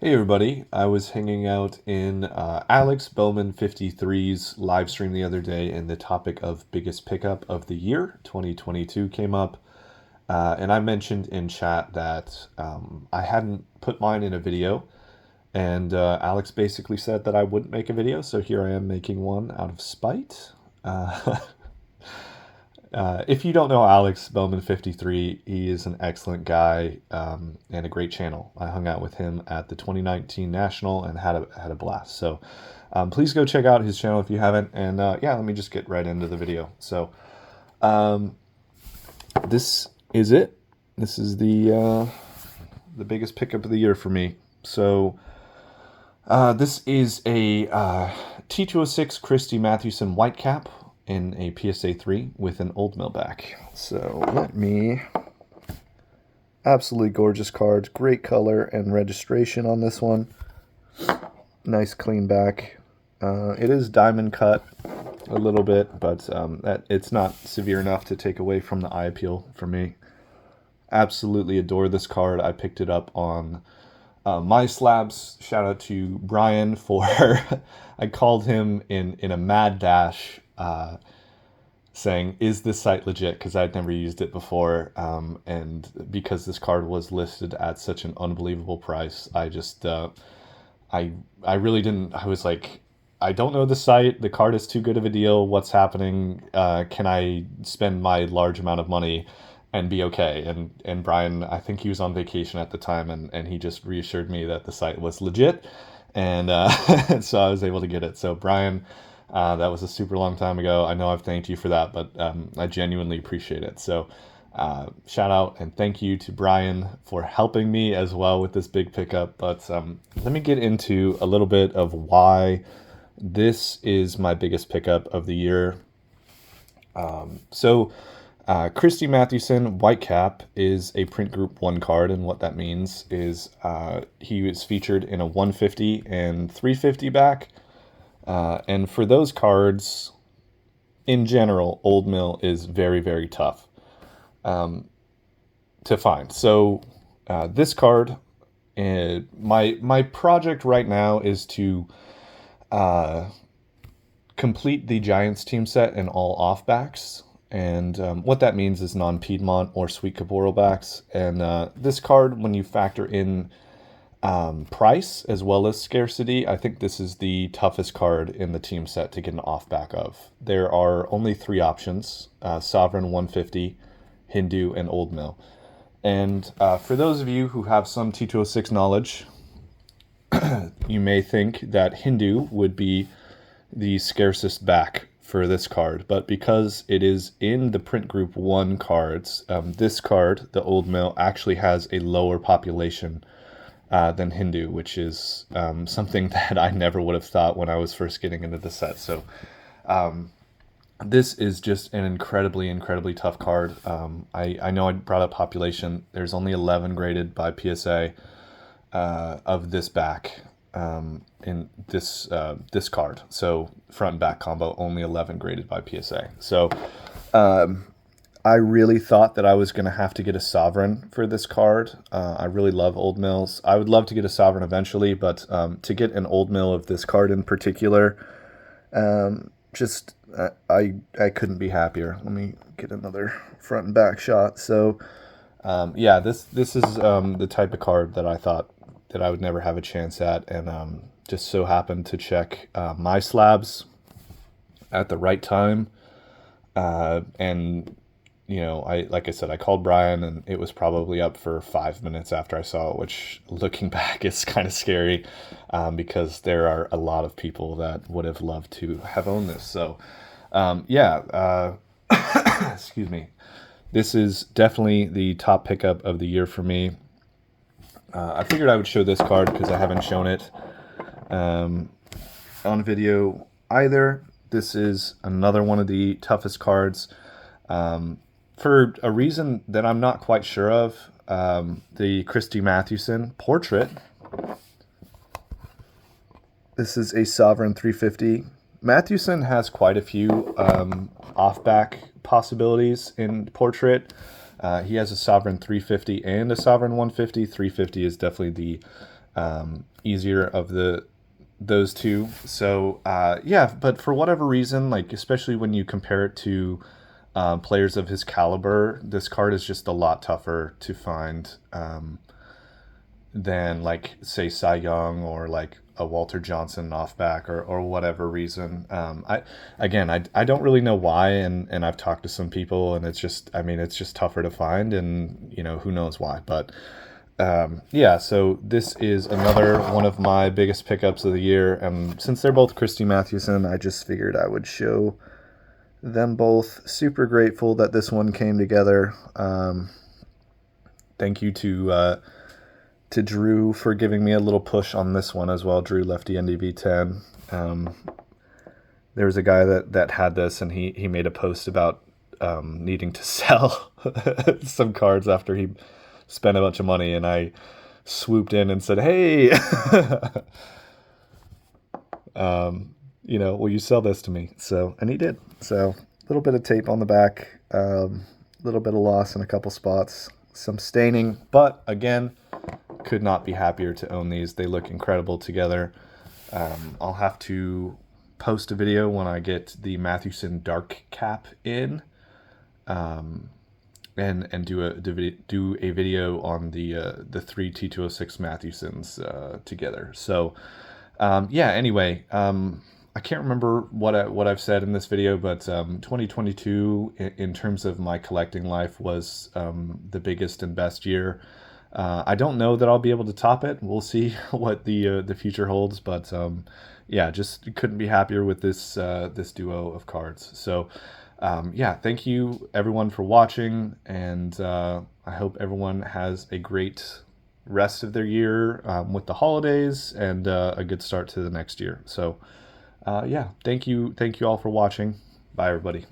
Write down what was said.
Hey everybody, I was hanging out in Alex Bowman 53's live stream the other day, and the topic of biggest pickup of the year 2022 came up. And I mentioned in chat that I hadn't put mine in a video, and Alex basically said that I wouldn't make a video, so here I am making one out of spite. Uh, if you don't know Alex Bowman 53, he is an excellent guy and a great channel. I hung out with him at the 2019 National and had a blast. So please go check out his channel if you haven't. And yeah, let me just get right into the video. So this is it. This is the biggest pickup of the year for me. So this is a T206 Christy Mathewson Whitecap in a PSA 3 with an Old Mill back. So let me... Absolutely gorgeous cards. Great color and registration on this one. Nice clean back. It is diamond cut a little bit, but it's not severe enough to take away from the eye appeal for me. Absolutely adore this card. I picked it up on My Slabs. Shout out to Brian for... I called him in a mad dash saying, is this site legit? Because I'd never used it before. And because this card was listed at such an unbelievable price, I just... I really didn't... I was like, I don't know the site. The card is too good of a deal. What's happening? Can I spend my large amount of money and be okay? And Brian, I think he was on vacation at the time, and he just reassured me that the site was legit. And so I was able to get it. So Brian, that was a super long time ago. I know I've thanked you for that, but I genuinely appreciate it. So shout out and thank you to Brian for helping me as well with this big pickup. But let me get into a little bit of why this is my biggest pickup of the year. Christy Mathewson Whitecap is a print group 1 card, and what that means is he was featured in a 150 and 350 back. And for those cards, in general, Old Mill is very, very tough to find. So this card, my project right now is to complete the Giants team set in all off backs. And what that means is non-Piedmont or Sweet Caporal backs. And this card, when you factor in price as well as scarcity, I think this is the toughest card in the team set to get an off back of. There are only 3 options, Sovereign 150, Hindu, and Old Mill. And for those of you who have some T206 knowledge, you may think that Hindu would be the scarcest back for this card, but because it is in the print group 1 cards, this card, the Old Mill, actually has a lower population than Hindu, which is something that I never would have thought when I was first getting into the set. So this is just an incredibly, incredibly tough card. I know I brought up population. There's only 11 graded by PSA of this back in this card. So front and back combo, only 11 graded by PSA. So I really thought that I was going to have to get a Sovereign for this card. I really love Old Mills. I would love to get a Sovereign eventually, but to get an Old Mill of this card in particular, I couldn't be happier. Let me get another front and back shot. So yeah, this is the type of card that I thought that I would never have a chance at, and just so happened to check My Slabs at the right time, and you know, like I said, I called Brian, and it was probably up for 5 minutes after I saw it, which, looking back, is kind of scary because there are a lot of people that would have loved to have owned this. So yeah, excuse me. This is definitely the top pickup of the year for me. I figured I would show this card because I haven't shown it on video either. This is another one of the toughest cards for a reason that I'm not quite sure of. The Christy Mathewson portrait. This is a Sovereign 350. Mathewson has quite a few off-back possibilities in portrait. He has a Sovereign 350 and a Sovereign 150. 350 is definitely easier of those two. So yeah, but for whatever reason, like especially when you compare it to players of his caliber, this card is just a lot tougher to find than like say Cy Young or like a Walter Johnson off back or whatever reason. I don't really know why, and I've talked to some people, and it's just it's just tougher to find, and who knows why, but. Yeah, so this is another one of my biggest pickups of the year, and since they're both Christy Mathewson, I just figured I would show them both. Super grateful that this one came together. Thank you to Drew for giving me a little push on this one as well. Drew Lefty NDV10. There was a guy that had this, and he made a post about needing to sell some cards after he spent a bunch of money, and I swooped in and said, "Hey, will you sell this to me?" So, and he did. So, a little bit of tape on the back, a little bit of loss in a couple spots, some staining, but again, could not be happier to own these. They look incredible together. I'll have to post a video when I get the Mathewson Dark Cap in. And do a video on the three T206 Mathewsons together. So yeah. Anyway, I can't remember what I've said in this video, but 2022 in terms of my collecting life was the biggest and best year. I don't know that I'll be able to top it. We'll see what the future holds, but yeah, just couldn't be happier with this duo of cards. So. Yeah, thank you everyone for watching, and I hope everyone has a great rest of their year with the holidays and a good start to the next year. So yeah, thank you all for watching. Bye everybody.